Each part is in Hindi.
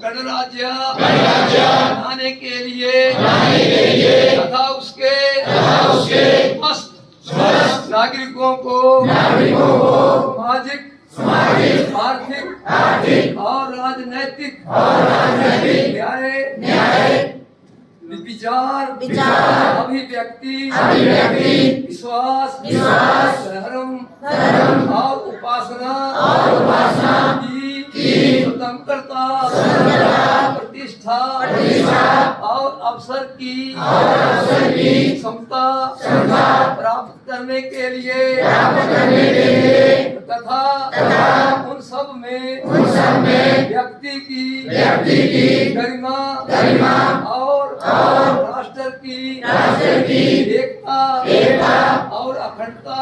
गणराज्य बनाने के लिए तथा उसके समस्त नागरिकों को सामाजिक आर्थिक और राजनैतिक न्याय विचार अभिव्यक्ति विश्वास धर्म और उपासना की स्वतंत्रता प्रतिष्ठा और अवसर की क्षमता प्राप्त करने के लिए तथा उन सब में व्यक्ति की गरिमा और राष्ट्र की एकता और अखंडता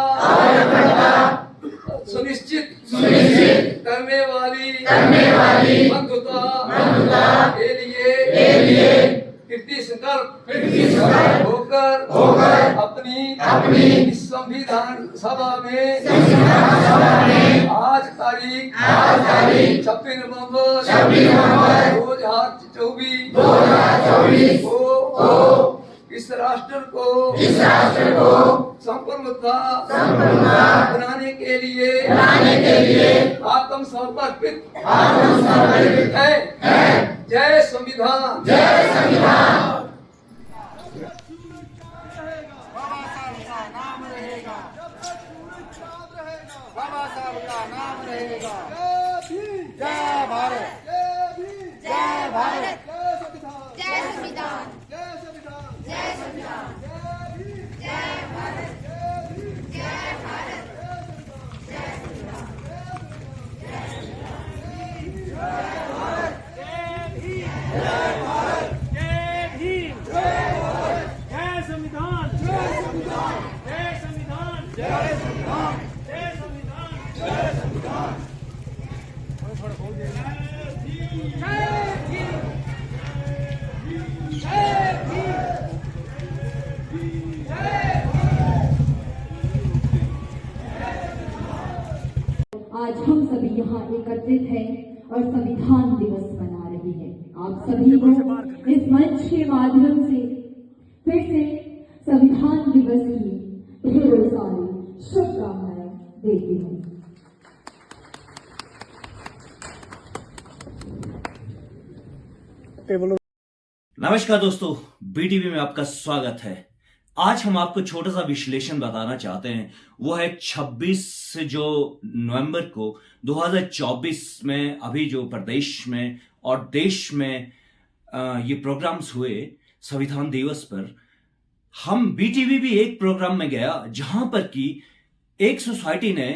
सुनिश्चित करने वाली बंधुता के लिए कृति संकल्प होकर अपनी संविधान सभा में आज तारीख 26 नवंबर 2024 को इस राष्ट्र को संपूर्णता बनाने के लिए आत्मसमर्पित है। जय संविधान। बाबा साहब का नाम रहेगा। जय भारत, जय भारत, जय संविधान, जय संविधान, जय संविधान, जय भारत, जय भारत, जय संविधान, जय भारत, जय भीम, जय भारत, जय भीम, जय भारत, जय संविधान, जय संविधान, जय संविधान, जय संविधान, जय संविधान, जय संविधान, थोड़ा बोल दे। जय भीम, जय भीम, जय आज हम सभी यहाँ एकत्रित हैं और संविधान दिवस मना रहे हैं। आप सभी को इस मंच के माध्यम से फिर से संविधान दिवस की ढेरों सारी शुभकामनाएं देती हूँ। नमस्कार दोस्तों, बीटीवी में आपका स्वागत है। आज हम आपको छोटा सा विश्लेषण बताना चाहते हैं। वो है 26 नवंबर को 2024 में अभी जो प्रदेश में और देश में ये प्रोग्राम्स हुए संविधान दिवस पर। हम बीटीवी भी एक प्रोग्राम में गया जहां पर कि एक सोसाइटी ने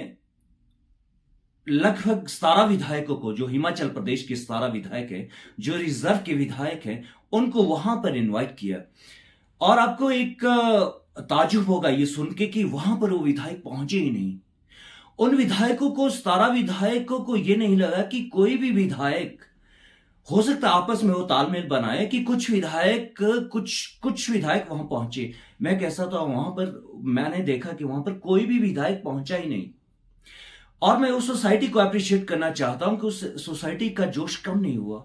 लगभग 17 विधायकों को, जो हिमाचल प्रदेश के 17 विधायक हैं, जो रिजर्व के विधायक हैं, उनको वहां पर इनवाइट किया। और आपको एक ताजुब होगा ये सुन के कि वहां पर वो विधायक पहुंचे ही नहीं। उन विधायकों को, 17 विधायकों को ये नहीं लगा कि कोई भी विधायक हो सकता आपस में वो तालमेल बनाए कि कुछ विधायक वहां पहुंचे। मैं कैसा था वहां पर, मैंने देखा कि वहां पर कोई भी विधायक पहुंचा ही नहीं। और मैं उस सोसाइटी को अप्रिशिएट करना चाहता हूं कि उस सोसाइटी का जोश कम नहीं हुआ।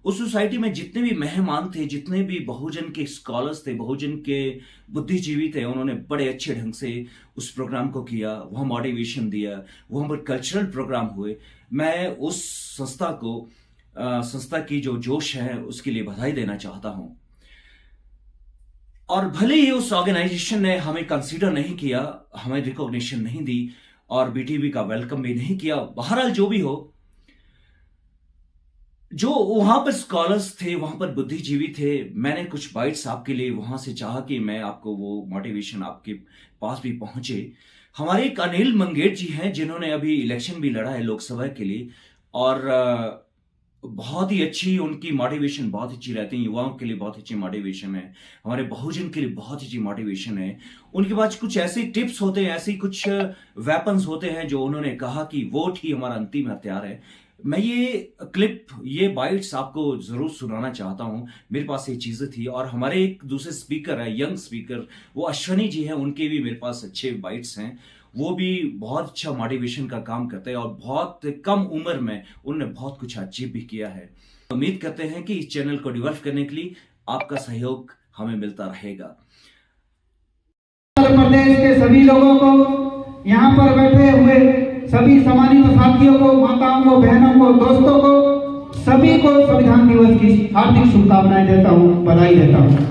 उस सोसाइटी में जितने भी मेहमान थे, जितने भी बहुजन के स्कॉलर्स थे, बहुजन के बुद्धिजीवी थे, उन्होंने बड़े अच्छे ढंग से उस प्रोग्राम को किया। वहां मोटिवेशन दिया, वहां पर कल्चरल प्रोग्राम हुए। मैं उस संस्था की जो जोश है उसके लिए बधाई देना चाहता हूं। और भले ही उस ऑर्गेनाइजेशन ने हमें कंसीडर नहीं किया, हमें रिकॉग्निशन नहीं दी और बीटीवी का वेलकम भी नहीं किया, बहरहाल जो भी हो, जो वहां पर स्कॉलर्स थे, वहां पर बुद्धिजीवी थे, मैंने कुछ बाइट्स आपके लिए वहां से चाहा कि मैं आपको वो मोटिवेशन आपके पास भी पहुंचे। हमारे एक अनिल मंगेट जी हैं जिन्होंने अभी इलेक्शन भी लड़ा है लोकसभा के लिए, और बहुत ही अच्छी उनकी मोटिवेशन बहुत अच्छी रहती है। युवाओं के लिए बहुत अच्छी मोटिवेशन है, हमारे बहुजन के लिए बहुत अच्छी मोटिवेशन है। उनके पास कुछ ऐसे टिप्स होते हैं, ऐसे कुछ वेपन्स होते हैं जो उन्होंने कहा कि वोट ही हमारा अंतिम हथियार है। मैं ये बाइट्स आपको जरूर सुनाना चाहता हूं। मेरे पास ये चीजें थी और हमारे एक दूसरे स्पीकर है, यंग स्पीकर, वो अश्वनी जी हैं, उनके भी मेरे पास अच्छे बाइट्स हैं। वो भी बहुत अच्छा मोटिवेशन का काम करते हैं और बहुत कम उम्र में उन्होंने बहुत कुछ अचीव भी किया है। उम्मीद करते हैं कि इस चैनल को डेवलप करने के लिए आपका सहयोग हमें मिलता रहेगा। उत्तर प्रदेश के सभी लोगों को, यहाँ पर बैठे हुए सभी सम्मानित साथियों को, माताओं को, बहनों को, दोस्तों को, सभी को संविधान दिवस की हार्दिक शुभकामनाएं देता हूँ, बधाई देता हूँ।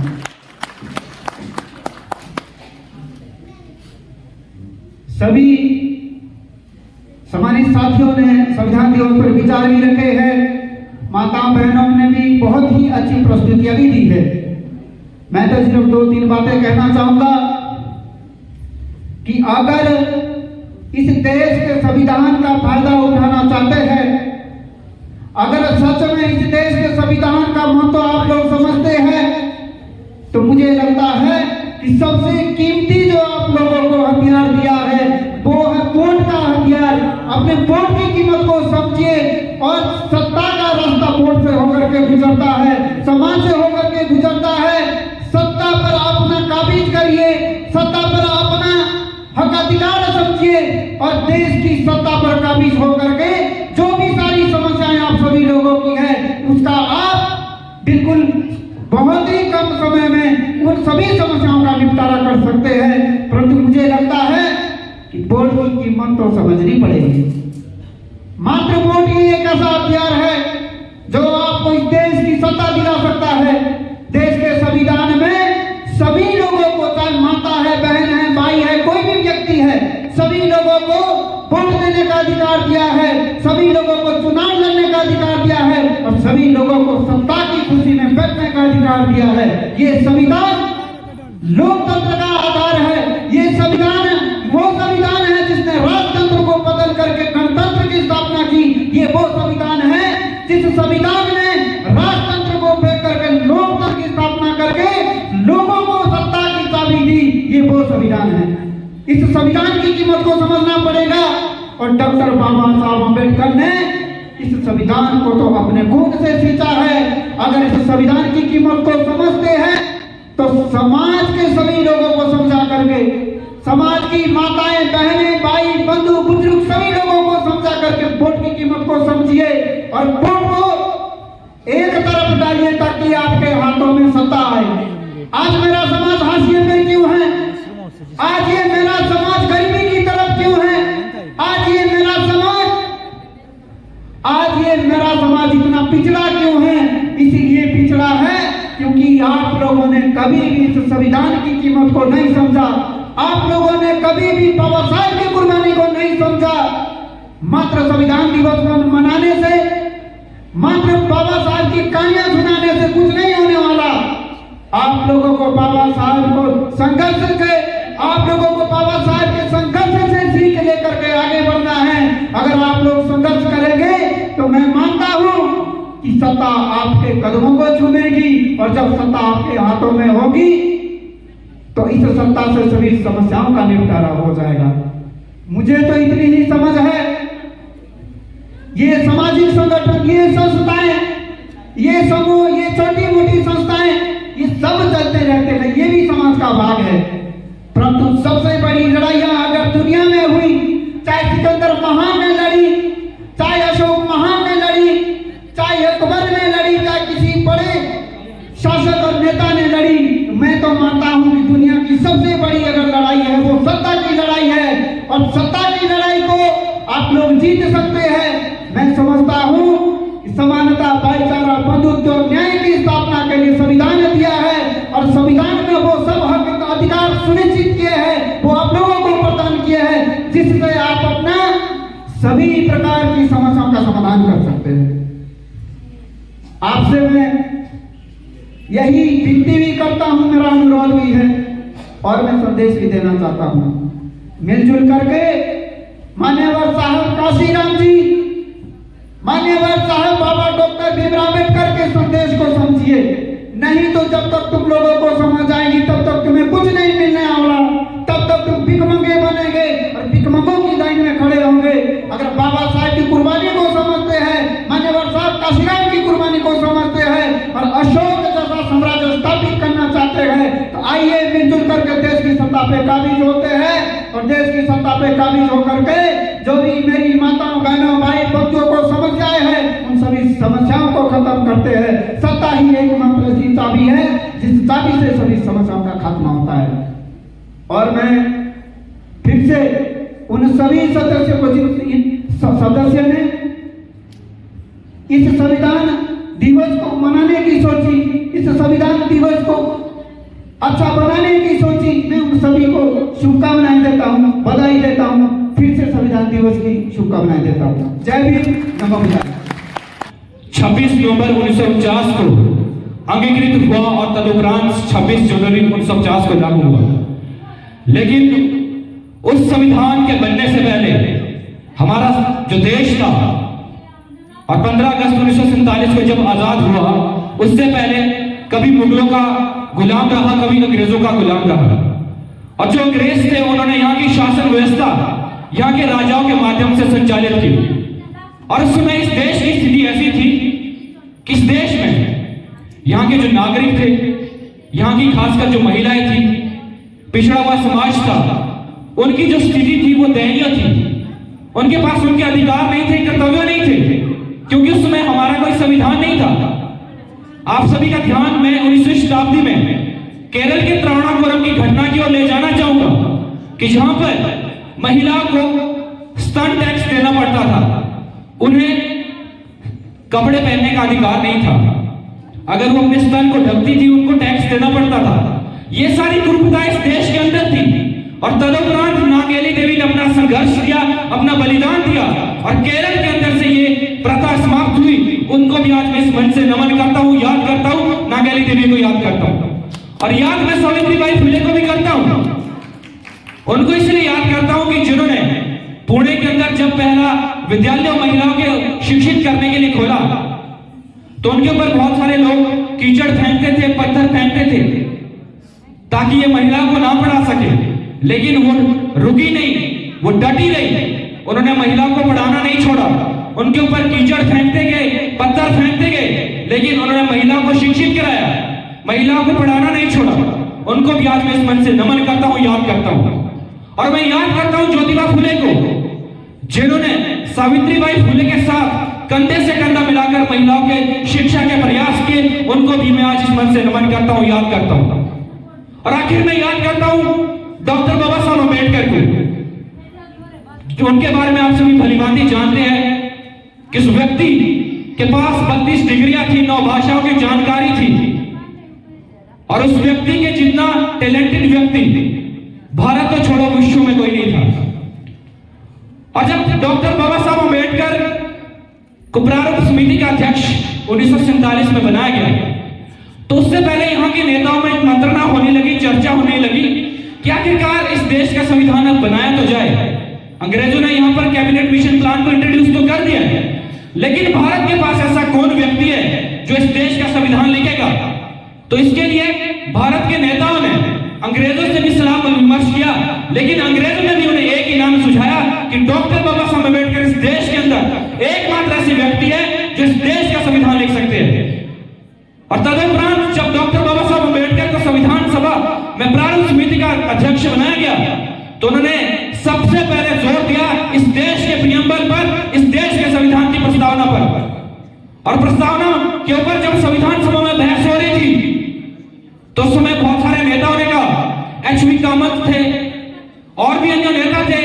सभी सम्मानित साथियों ने संविधान दिवस पर विचार भी रखे हैं, माताओं बहनों ने भी बहुत ही अच्छी प्रस्तुतियां भी दी है। मैं तो सिर्फ 2-3 बातें कहना चाहूंगा कि अगर इस देश के संविधान का फायदा उठाना चाहते हैं, अगर सच में इस देश के संविधान का महत्व आप लोग समझते हैं, तो मुझे लगता है कि सबसे कीमती जो आप लोगों को हथियार दिया है वो है वोट का हथियार। अपने वोट की कीमत को समझिए और सत्ता का रास्ता वोट से होकर के गुजरता है, समाज से होकर के गुजरता है। सत्ता पर अपना काबिज करिए, सत्ता पर अपना हक अधिकार समझिए और देश की सत्ता पर काबिज होकर के जो भी सारी समस्याएं आप सभी लोगों की है उसका आप बिल्कुल बहुत ही कम समय में उन सभी समस्याओं का निपटारा कर सकते हैं। परंतु मुझे लगता है कि वोट की कीमत तो समझनी पड़ेगी। मात्र वोट ही एक ऐसा हथियार है जो आपको इस देश की सत्ता दिला सकता है। देश के संविधान में सभी लोगों को, चाहे माता है, बहन है, भाई है, कोई भी व्यक्ति है, सभी लोगों को वोट देने का अधिकार दिया है, सभी लोगों को चुनाव लड़ने का अधिकार दिया है और सभी लोगों को सत्ता की कुर्सी में बैठने का अधिकार दिया है। ये संविधान लोकतंत्र का आधार है। ये संविधान वो संविधान है जिसने राजतंत्र को बदल करके गणतंत्र की स्थापना की। ये वो संविधान है जिस संविधान ने राजतंत्र को फेंक करके लोकतंत्र की स्थापना करके लोगों को सत्ता की चाबी दी। ये वो संविधान है। इस संविधान की कीमत को समझना पड़ेगा और डॉक्टर बाबा साहब अम्बेडकर ने इस संविधान को तो अपने खून से सींचा है। अगर इस संविधान की कीमत को समझते हैं तो समाज के सभी लोगों को समझा करके, समाज की माताएं, बहनें, भाई, बंधु, बुजुर्ग सभी लोगों को समझा करके वोट की कीमत को समझिए और वोट को एक तरफ डालिए ताकि आपके हाथों में सत्ता आए। आज मेरा समाज हाशिए में क्यों है? आज ये मेरा समाज गरीबी की तरफ क्यों है? आज ये मेरा समाज इतना पिछड़ा क्यों है? इसीलिए पिछड़ा है क्योंकि आप लोगों ने कभी भी इस संविधान की कीमत को नहीं समझा। आप लोगों ने कभी भी बाबा साहब की कुर्बानी को नहीं समझा। मात्र संविधान दिवस को मनाने से, मात्र बाबा साहब की कहानियां सुनाने से कुछ नहीं होने वाला। आप लोगों को बाबा साहब को संघर्ष के, आप लोगों को बाबा साहब के संघर्ष से सीख लेकर के आगे बढ़ना है। अगर आप लोग संघर्ष करेंगे तो मैं मानता हूं कि सत्ता आपके कदमों को छूमेगी और जब सत्ता आपके हाथों में होगी तो इस सत्ता से सभी समस्याओं का निपटारा हो जाएगा। मुझे तो इतनी ही समझ है, ये सामाजिक संगठन, ये संस्थाएं, ये समूह, ये छोटी मोटी संस्थाएं, ये सब चलते रहते हैं, ये भी समाज का भाग है। परंतु सबसे बड़ी लड़ाइयां अगर दुनिया में हुई, चाहे सिकंदर महान ने लड़ी, चाहे अशोक महान ने लड़ी, चाहे अकबर ने लड़ी, चाहे किसी बड़े शासक और नेता ने लड़ी, मैं तो मानता हूं कि दुनिया की सबसे बड़ी अगर लड़ाई है वो सत्ता की लड़ाई है और सत्ता की लड़ाई को आप लोग जीत सकते हैं। मैं समझता हूं कि समानता, भाईचारा, बंधुत्व और न्याय की स्थापना के लिए संविधान दिया है और संविधान में वो सब हक अधिकार सुनिश्चित किए हैं, वो आप लोगों को प्रदान किए हैं जिससे आप अपना सभी प्रकार की समस्याओं का समाधान कर सकते हैं। आपसे मैं यही विनती भी करता हूं, मेरा अनुरोध भी है और मैं संदेश भी देना चाहता हूं। मिलजुल करके मान्यवर साहब काशीराम जी, मान्यवर साहब बाबा डॉक्टर भीमराव अम्बेडकर के संदेश को समझिए। नहीं तो जब तक तुम लोगों को समझ आएगी तब तक तुम्हें कुछ नहीं मिलने वाला, तब तक तुम भिखमंगे बनेंगे और भिखमंगों की लाइन में खड़े होंगे। अगर बाबा साहब की कुर्बानी को समझते हैं सत्ता पे काबिज होते हैं और देश की सत्ता पे काबिज होकर के जो भी मेरी माताओं बहनों भाई बच्चों को समस्याएं हैं उन सभी समस्याओं को खत्म करते हैं। सत्ता ही एकमात्र ऐसी चाबी है जिस चाबी से सभी समस्याओं का खात्मा होता है। और मैं फिर से उन सभी सदस्यों को सदस्य ने इस संविधान दिवस को मनाने की सोची, इस संविधान दिवस को अच्छा बनाने की सोची, मैं उन सभी को शुभकामनाएं देता हूं, बधाई देता हूं। फिर से संविधान दिवस की शुभकामनाएं देता हूं। जय भीम, नमो बुद्धाय। 26 नवंबर 1949 को अंगीकृत हुआ और तदुपरांत 26 जनवरी 1950 को लागू हुआ। लेकिन उस संविधान के बनने से पहले हमारा जो देश था और 15 अगस्त 1947 को जब आजाद हुआ, उससे पहले कभी मुगलों का गुलाम रहा, कभी अंग्रेजों का गुलाम रहा। और जो अंग्रेज थे उन्होंने यहाँ की शासन व्यवस्था यहाँ के राजाओं के माध्यम से संचालित की। और उस समय इस देश की स्थिति ऐसी थी कि इस देश में यहाँ के जो नागरिक थे, यहाँ की खासकर जो महिलाएं थी, पिछड़ा हुआ समाज था, उनकी जो स्थिति थी वो दयनीय थी। उनके पास उनके अधिकार नहीं थे, कर्तव्य नहीं थे, क्योंकि उस समय हमारा कोई संविधान नहीं था। आप सभी का ध्यान मैं 19वीं शताब्दी में केरल के त्रावणाकोरम की घटना की ओर ले जाना चाहूंगा कि जहां पर महिलाओं को स्तन टैक्स देना पड़ता था, उन्हें कपड़े पहनने का अधिकार नहीं था। अगर वो अपने स्तन को ढकती थी उनको टैक्स देना पड़ता था। ये सारी कुरूपता इस देश के अंदर थी। और तदुपरांत नागेली देवी ने अपना संघर्ष किया, अपना बलिदान दिया और केरल के अंदर से ये प्रथा समाप्त हुई। उनको भी आज मैं इस मंच से नमन करता हूँ, याद करता हूँ, नागेली देवी को याद करता हूँ। और याद मैं सावित्रीबाई फुले को भी करता हूँ। उनको इसलिए याद करता हूँ कि जिन्होंने पुणे के अंदर जब पहला विद्यालय महिलाओं के शिक्षित करने के लिए खोला, तो उनके ऊपर बहुत सारे लोग कीचड़ फेंकते थे, पत्थर फेंकते थे, ताकि ये महिलाओं को ना पढ़ा सके। लेकिन वो रुकी नहीं, वो डटी रही। उन्होंने महिलाओं को पढ़ाना नहीं छोड़ा। उनके ऊपर कीचड़ फेंकते गए, पत्थर फेंकते गए, लेकिन उन्होंने महिलाओं को शिक्षित कराया, महिलाओं को पढ़ाना नहीं छोड़ा। उनको भी आज मैं इस मन से नमन करता हूं, याद करता हूं। और मैं याद करता हूं ज्योतिबा फुले को, जिन्होंने सावित्रीबाई फुले के साथ कंधे से कंधा मिलाकर महिलाओं के शिक्षा के प्रयास किए। उनको भी मैं आज इस मन से नमन करता हूं, याद करता हूं। और आखिर में याद करता हूं डॉक्टर बाबा साहब अम्बेडकर को, जो उनके बारे में आप सभी भलीभांति जानते हैं कि उस व्यक्ति के पास 32 डिग्रियां थी, 9 भाषाओं की जानकारी थी। और उस व्यक्ति के जितना टैलेंटेड व्यक्ति भारत को छोड़ो विश्व में कोई नहीं था। और जब डॉक्टर बाबा साहब अम्बेडकर को प्रारूप समिति का अध्यक्ष 1947 में बनाया गया, तो उससे पहले यहाँ के नेताओं में मंत्रणा होने लगी, चर्चा होने लगी कि आखिरकार इस देश का संविधान अब बनाया तो जाए। अंग्रेजों ने यहाँ पर कैबिनेट मिशन प्लान को इंट्रोड्यूस तो कर दिया है, लेकिन भारत के पास ऐसा कौन व्यक्ति है जो इस देश का संविधान लिखेगा? तो इसके लिए भारत के नेताओं ने अंग्रेजों से भी सलाह विमर्श किया, लेकिन अंग्रेजों ने भी उन्हें एक ही नाम सुझाया कि डॉक्टर बाबा साहब अम्बेडकर इस देश के अंदर एकमात्र ऐसे व्यक्ति है जो इस देश का संविधान लिख सकते हैं। और तदुपरांत जब डॉक्टर बाबा साहब अम्बेडकर को संविधान सभा में प्रारूप समिति का अध्यक्ष बनाया गया, तो उन्होंने सबसे पहले जोर दिया इस देश के प्रियम्बल पर, इस देश के संविधान की प्रस्तावना पर। और प्रस्तावना के ऊपर जब संविधान सभा में बहस हो रही थी, तो उस समय बहुत सारे नेताओं ने कहा, एच.वी. कामत थे और भी अन्य नेता थे,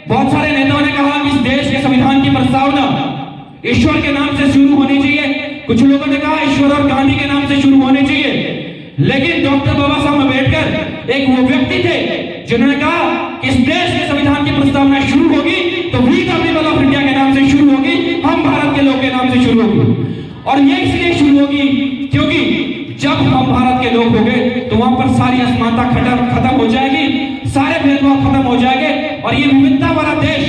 बहुत सारे नेताओं ने कहा कि इस देश के संविधान की प्रस्तावना ईश्वर के नाम से शुरू होनी चाहिए। कुछ लोगों ने कहा ईश्वर और गांधी के नाम से शुरू होने चाहिए। लेकिन डॉक्टर बाबा साहब अम्बेडकर एक वो व्यक्ति थे जिन्होंने कहा कि इस देश के संविधान की प्रस्तावना शुरू होगी तो we the people of India के नाम से शुरू होगी, हम भारत के लोग के नाम से शुरू होगी। और ये इसलिए शुरू होगी क्योंकि जब हम भारत के लोग हो गए तो वहां पर सारी असमानता खत्म हो जाएगी, सारे भेदभाव खत्म हो जाएंगे और ये विविधता वाला देश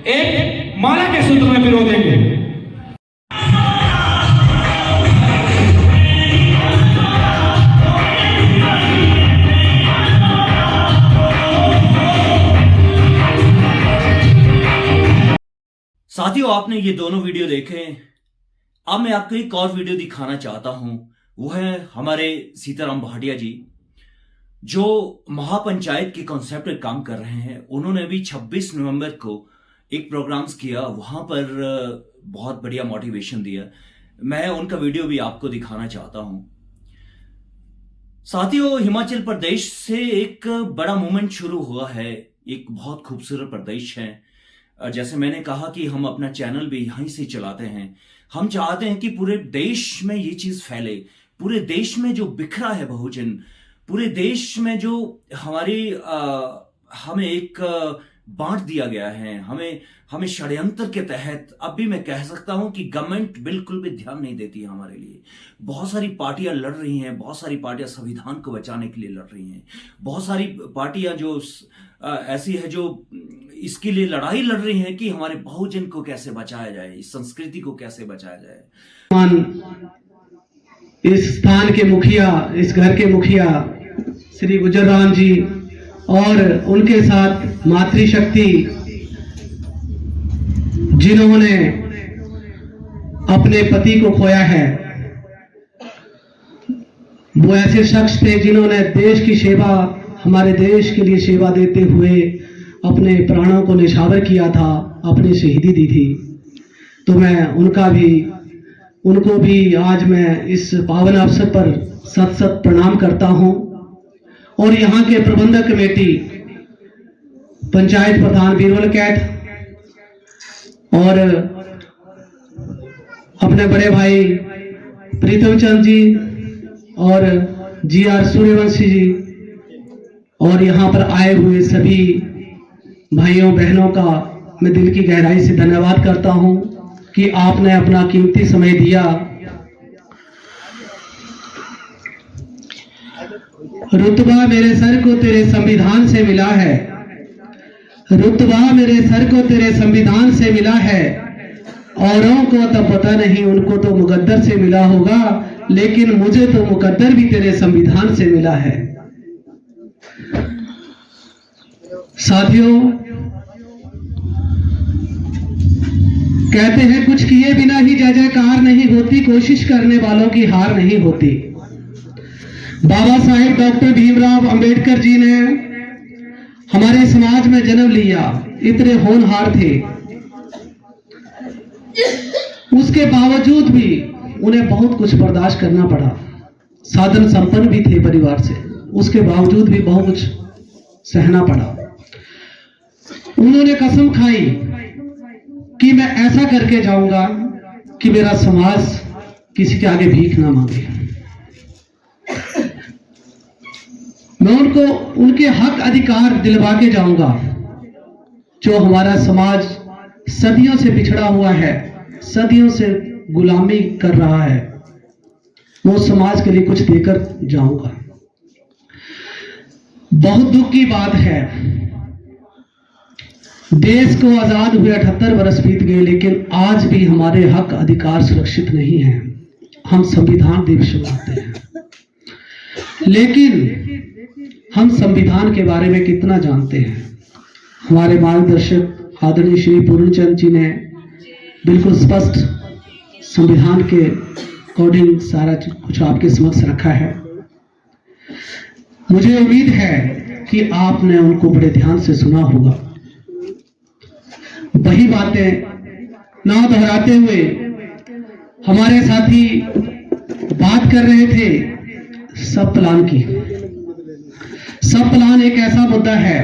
एक माला के सूत्र में पिरो देंगे। साथियों, आपने ये दोनों वीडियो देखे। अब मैं आपको एक और वीडियो दिखाना चाहता हूं। वो है हमारे सीताराम भाटिया जी, जो महापंचायत के कॉन्सेप्ट पे काम कर रहे हैं, उन्होंने भी 26 नवंबर को एक प्रोग्राम्स किया, वहां पर बहुत बढ़िया मोटिवेशन दिया। मैं उनका वीडियो भी आपको दिखाना चाहता हूं। साथियों, हिमाचल प्रदेश से एक बड़ा मूवमेंट शुरू हुआ है। एक बहुत खूबसूरत प्रदेश है। जैसे मैंने कहा कि हम अपना चैनल भी यहीं से चलाते हैं। हम चाहते हैं कि पूरे देश में ये चीज फैले, पूरे देश में जो बिखरा है बहुजन, पूरे देश में जो हमें एक बांट दिया गया है, हमें षड्यंत्र के तहत, अब भी मैं कह सकता हूं कि गवर्नमेंट बिल्कुल भी ध्यान नहीं देती है हमारे लिए। बहुत सारी पार्टियां लड़ रही हैं, बहुत सारी पार्टियां संविधान को बचाने के लिए लड़ रही हैं, बहुत सारी पार्टियां जो ऐसी है जो इसके लिए लड़ाई लड़ रही हैं कि हमारे बहुजन को कैसे बचाया जाए, इस संस्कृति को कैसे बचाया जाए। इस स्थान के मुखिया, इस घर के मुखिया श्री गुजर राम जी और उनके साथ मातृशक्ति, जिन्होंने अपने पति को खोया है, वो ऐसे शख्स थे जिन्होंने देश की सेवा, हमारे देश के लिए सेवा देते हुए अपने प्राणों को निछावर किया था, अपनी शहीदी दी थी। तो मैं उनको भी आज मैं इस पावन अवसर पर सत सत प्रणाम करता हूं। और यहाँ के प्रबंधक कमेटी, पंचायत प्रधान बीरबल कैथ और अपने बड़े भाई प्रीतम चंद जी और GR सूर्यवंशी जी और यहाँ पर आए हुए सभी भाइयों बहनों का मैं दिल की गहराई से धन्यवाद करता हूँ कि आपने अपना कीमती समय दिया। रुतबा मेरे सर को तेरे संविधान से मिला है, रुतबा मेरे सर को तेरे संविधान से मिला है। औरों को तो पता नहीं, उनको तो मुकद्दर से मिला होगा, लेकिन मुझे तो मुकद्दर भी तेरे संविधान से मिला है। साथियों, कहते हैं कुछ किए बिना ही जय जयकार नहीं होती, कोशिश करने वालों की हार नहीं होती। बाबा साहेब डॉक्टर भीमराव अंबेडकर जी ने हमारे समाज में जन्म लिया, इतने होनहार थे, उसके बावजूद भी उन्हें बहुत कुछ बर्दाश्त करना पड़ा। साधन संपन्न भी थे परिवार से, उसके बावजूद भी बहुत कुछ सहना पड़ा। उन्होंने कसम खाई कि मैं ऐसा करके जाऊंगा कि मेरा समाज किसी के आगे भीख ना मांगे। मैं उनको उनके हक अधिकार दिलवा के जाऊंगा। जो हमारा समाज सदियों से बिछड़ा हुआ है, सदियों से गुलामी कर रहा है, वो समाज के लिए कुछ देकर जाऊंगा। बहुत दुख की बात है, देश को आजाद हुए 78 वर्ष बीत गए, लेकिन आज भी हमारे हक अधिकार सुरक्षित नहीं है। हम संविधान दिवस मनाते हैं, लेकिन हम संविधान के बारे में कितना जानते हैं? हमारे मार्गदर्शक आदरणीय श्री पूर्णचंद जी ने बिल्कुल स्पष्ट संविधान के अकॉर्डिंग सारा कुछ आपके समक्ष रखा है। मुझे उम्मीद है कि आपने उनको बड़े ध्यान से सुना होगा। वही बातें ना दोहराते हुए हमारे साथी बात कर रहे थे सब प्लान की। सब प्लान एक ऐसा मुद्दा है,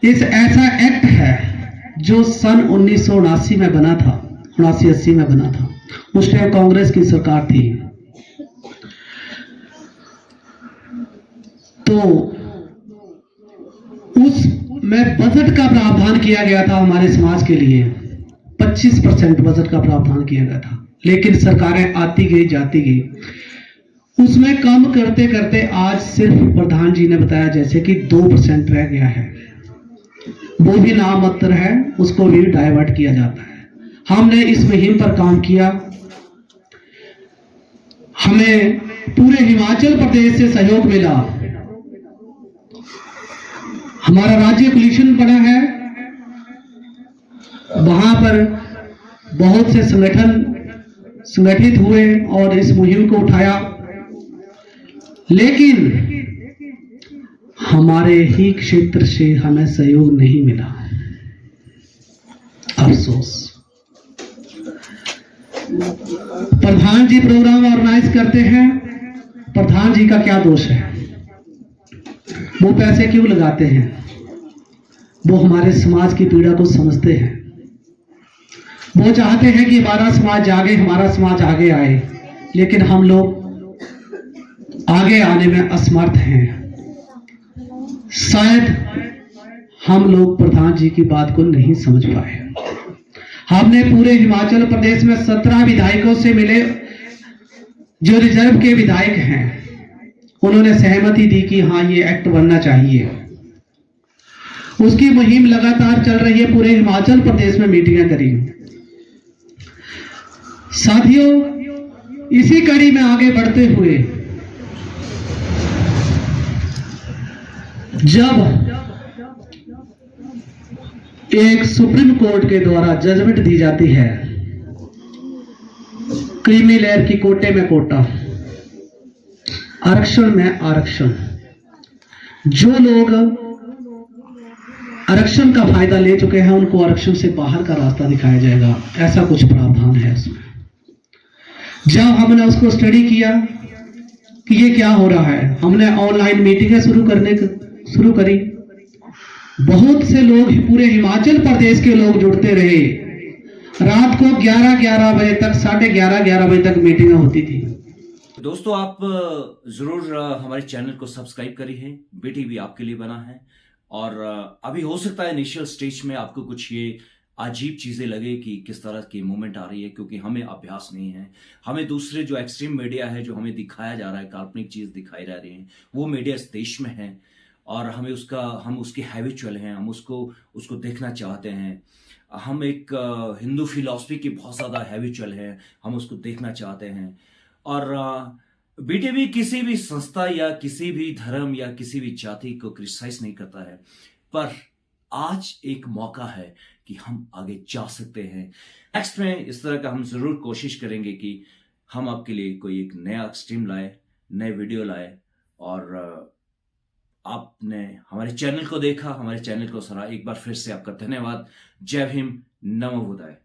इस ऐसा एक्ट है जो सन 1979 में बना था, 79-80 में बना था। उस टाइम कांग्रेस की सरकार थी। तो उसमें बजट का प्रावधान किया गया था हमारे समाज के लिए, 25% बजट का प्रावधान किया गया था, लेकिन सरकारें आती गई जाती गई, उसमें कम करते करते आज सिर्फ प्रधान जी ने बताया जैसे कि 2% रह गया है। वो भी नाम मात्र है, उसको भी डाइवर्ट किया जाता है। हमने इस मुहिम पर काम किया, हमें पूरे हिमाचल प्रदेश से सहयोग मिला। हमारा राज्य कोलिशन बना है, वहां पर बहुत से संगठन संगठित हुए और इस मुहिम को उठाया। लेकिन हमारे ही क्षेत्र से हमें सहयोग नहीं मिला। अफसोस। प्रधान जी प्रोग्राम ऑर्गेनाइज करते हैं, प्रधान जी का क्या दोष है? वो पैसे क्यों लगाते हैं? वो हमारे समाज की पीड़ा को समझते हैं। वो चाहते हैं कि हमारा समाज जागे, हमारा समाज आगे आए, लेकिन हम लोग आगे आने में असमर्थ हैं। शायद हम लोग प्रधान जी की बात को नहीं समझ पाए। हमने पूरे हिमाचल प्रदेश में 17 विधायकों से मिले जो रिजर्व के विधायक हैं। उन्होंने सहमति दी कि हाँ, ये एक्ट बनना चाहिए। उसकी मुहिम लगातार चल रही है, पूरे हिमाचल प्रदेश में मीटिंगें करी। साथियों, इसी कड़ी में आगे बढ़ते हुए जब एक सुप्रीम कोर्ट के द्वारा जजमेंट दी जाती है, क्रीमी लेयर की कोटे में कोटा, आरक्षण में आरक्षण, जो लोग आरक्षण का फायदा ले चुके हैं उनको आरक्षण से बाहर का रास्ता दिखाया जाएगा, ऐसा कुछ प्रावधान है इसमें। जब हमने उसको स्टडी किया कि ये क्या हो रहा है, हमने ऑनलाइन मीटिंगें शुरू करी। बहुत से लोग, पूरे हिमाचल प्रदेश के लोग जुड़ते रहे। रात को 11-11 बजे तक, 11:30 बजे तक मीटिंगें होती थी। दोस्तों, आप जरूर हमारे चैनल को सब्सक्राइब करिए। BTV आपके लिए बना है। और अभी हो सकता है इनिशियल स्टेज में आपको कुछ ये अजीब चीजें लगे कि किस तरह की मूवमेंट आ रही है, क्योंकि हमें अभ्यास नहीं है। हमें दूसरे जो एक्सट्रीम मीडिया है, जो हमें दिखाया जा रहा है, काल्पनिक चीज दिखाई जा रही है, वो मीडिया इस देश में है और हम उसके हैबिचुअल हैं, हम उसको देखना चाहते हैं। हम एक हिंदू फिलॉसफी की बहुत ज्यादा हैबिचुअल है, हम उसको देखना चाहते हैं। और BTV किसी भी संस्था या किसी भी धर्म या किसी भी जाति को क्रिटिसाइज नहीं करता है, पर आज एक मौका है कि हम आगे जा सकते हैं। नेक्स्ट में इस तरह का हम जरूर कोशिश करेंगे कि हम आपके लिए कोई एक नया स्ट्रीम लाए, नए वीडियो लाए। और आपने हमारे चैनल को देखा, हमारे चैनल को सराहा, एक बार फिर से आपका धन्यवाद। जय भीम, नमो बुद्धाय।